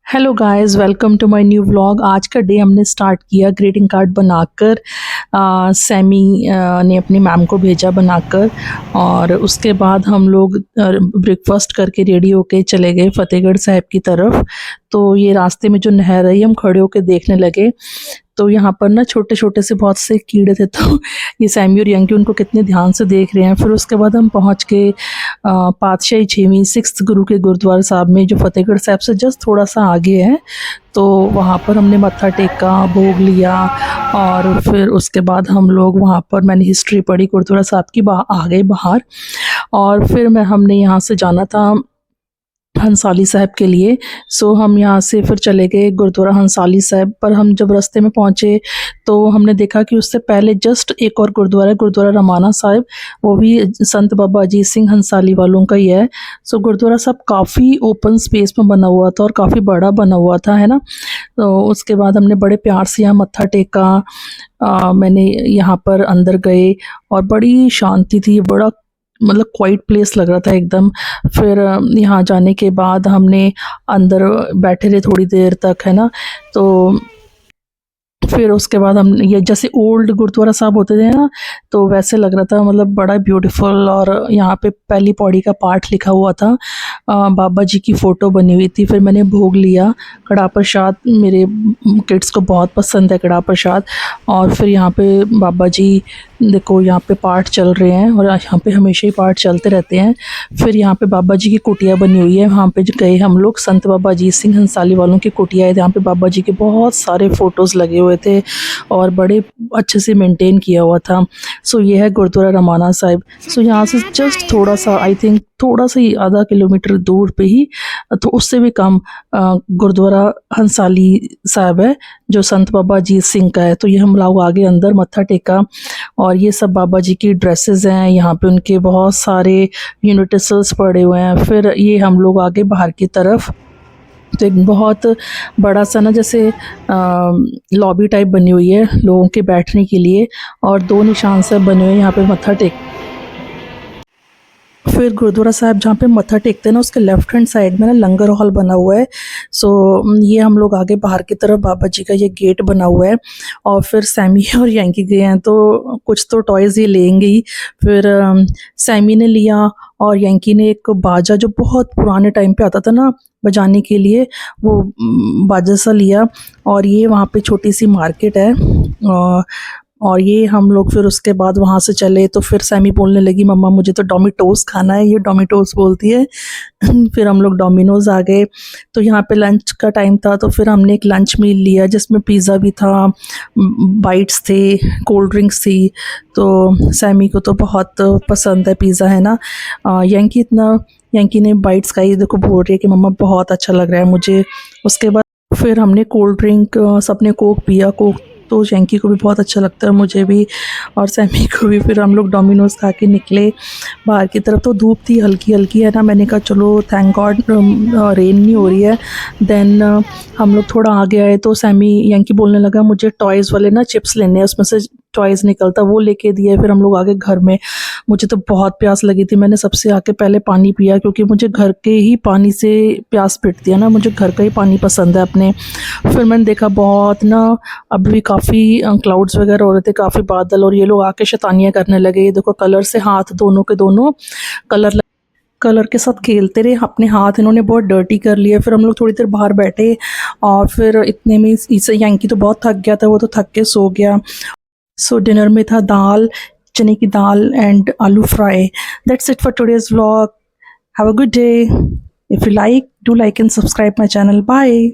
Hello guys, welcome to my new vlog. आज का day हमने स्टार्ट किया ग्रीटिंग कार्ड बनाकर। सैमी ने अपनी मैम को भेजा बनाकर और उसके बाद हम लोग ब्रेकफास्ट करके रेडी होके चले गए फतेहगढ़ साहिब की तरफ। तो ये रास्ते में जो नहर है हम खड़े होके देखने लगे। तो यहाँ पर ना छोटे छोटे से बहुत से कीड़े थे, तो ये सैमी और यंकी उनको कितने ध्यान से देख रहे हैं। फिर उसके बाद हम पहुँच के पातशाही 6वीं 6th गुरु के गुरुद्वारा साहब में, जो फतेहगढ़ साहब से जस्ट थोड़ा सा आगे है। तो वहाँ पर हमने मत्था टेका, भोग लिया और फिर उसके बाद हम लोग वहाँ पर, मैंने हिस्ट्री पढ़ी गुरुद्वारा साहब की, आ गए बाहर। और फिर हमने यहाँ से जाना था हंसाली साहब के लिए। सो हम यहाँ से फिर चले गए गुरुद्वारा हंसाली साहब। पर हम जब रास्ते में पहुँचे तो हमने देखा कि उससे पहले जस्ट एक और गुरुद्वारा है, गुरुद्वारा रमाना साहिब, वो भी संत बाबा अजीत सिंह हंसाली वालों का ही है। सो गुरुद्वारा साहब काफ़ी ओपन स्पेस में बना हुआ था और काफ़ी बड़ा बना हुआ था, है ना। तो उसके बाद हमने बड़े प्यार से यहाँ मत्था टेका। मैंने यहाँ पर अंदर गए और बड़ी शांति थी, बड़ा मतलब क्वाइट प्लेस लग रहा था एकदम। फिर यहाँ जाने के बाद हमने अंदर बैठे रहे थोड़ी देर तक, है ना। तो फिर उसके बाद हम ये जैसे ओल्ड गुरुद्वारा साहब होते थे ना, तो वैसे लग रहा था, मतलब बड़ा ब्यूटीफुल। और यहाँ पे पहली पौड़ी का पाठ लिखा हुआ था, बाबा जी की फ़ोटो बनी हुई थी। फिर मैंने भोग लिया कड़ा प्रसाद, मेरे किड्स को बहुत पसंद है कड़ा प्रसाद। और फिर यहाँ पे बाबा जी, देखो यहाँ पे पाठ चल रहे हैं और यहाँ पे हमेशा ही पाठ चलते रहते हैं। फिर यहाँ पे बाबा जी की कुटिया बनी हुई है, वहाँ पे जो गए हम लोग, संत बाबा अजीत सिंह हंसाली वालों की कुटिया है जहाँ पे बाबा जी के बहुत सारे फ़ोटोज़ लगे हुए थे और बड़े अच्छे से मेंटेन किया हुआ था। सो ये है गुरुद्वारा रमाना साहिब। सो यहाँ से जस्ट थोड़ा सा, आई थिंक थोड़ा सा ही आधा किलोमीटर दूर पे ही, तो उससे भी कम, गुरुद्वारा हंसाली साहिब है जो संत बाबा अजीत सिंह का है। तो ये हम लोग आगे अंदर मत्था टेका और ये सब बाबा जी की ड्रेसेस हैं, यहाँ पे उनके बहुत सारे यूनिटेंसिल्स पड़े हुए हैं। फिर ये हम लोग आगे बाहर की तरफ, तो एक बहुत बड़ा सा ना जैसे लॉबी टाइप बनी हुई है लोगों के बैठने के लिए, और दो निशान से बने हुए हैं यहाँ पे मत्था टेक। फिर गुरुद्वारा साहब जहाँ पे मत्था टेकते हैं ना, उसके लेफ्ट हैंड साइड में ना लंगर हॉल बना हुआ है। सो ये हम लोग आगे बाहर की तरफ, बाबा जी का ये गेट बना हुआ है। और फिर सैमी और यंकी गए हैं तो कुछ तो टॉयज़ ये लेंगे ही। फिर सैमी ने लिया और यंकी ने एक बाजा जो बहुत पुराने टाइम पे आता था ना बजाने के लिए, वो बाजा सा लिया। और ये वहाँ पे छोटी सी मार्केट है। और ये हम लोग फिर उसके बाद वहाँ से चले तो फिर सैमी बोलने लगी, मम्मा मुझे तो डोमिटोज खाना है, ये डोमिटोज बोलती है। फिर हम लोग डोमिनोज आ गए। तो यहाँ पे लंच का टाइम था तो फिर हमने एक लंच मील लिया जिसमें पिज़्ज़ा भी था, बाइट्स थे, कोल्ड ड्रिंक्स थी। तो सैमी को तो बहुत पसंद है पिज़्ज़ा, है ना। यंकी ने बाइट्स खाई, देखो बोल रही है कि मम्मा बहुत अच्छा लग रहा है मुझे। उसके बाद फिर हमने कोल्ड ड्रिंक, सबने कोक पिया, कोक तो यंकी को भी बहुत अच्छा लगता है, मुझे भी और सैमी को भी। फिर हम लोग डोमिनोज खा के निकले बाहर की तरफ। तो धूप थी हल्की हल्की, है ना। मैंने कहा चलो थैंक गॉड रेन नहीं हो रही है। देन हम लोग थोड़ा आगे आए तो सैमी, यंकी बोलने लगा मुझे टॉयज़ वाले ना चिप्स लेने हैं, उसमें से टॉयज़ निकलता, वो लेके दिए। फिर हम लोग आगे घर में, मुझे तो बहुत प्यास लगी थी, मैंने सबसे आके पहले पानी पिया क्योंकि मुझे घर के ही पानी से प्यास पिटती है ना, मुझे घर का ही पानी पसंद है अपने। फिर मैंने देखा बहुत ना, अभी भी काफ़ी क्लाउड्स वगैरह हो रहे थे, काफ़ी बादल, और ये लोग आके शैतानियाँ करने लगे। ये देखो कलर से हाथ दोनों के दोनों कलर के साथ खेलते रहे, अपने हाथ इन्होंने बहुत डर्टी कर लिए। फिर हम लोग थोड़ी देर बाहर बैठे और फिर इतने में इसे यंकी तो बहुत थक गया था, वो तो थक के सो गया। सो डिनर में था दाल, चने की दाल एंड आलू fry. That's it for today's vlog. Have a good day. If you like, do like and subscribe my channel. Bye.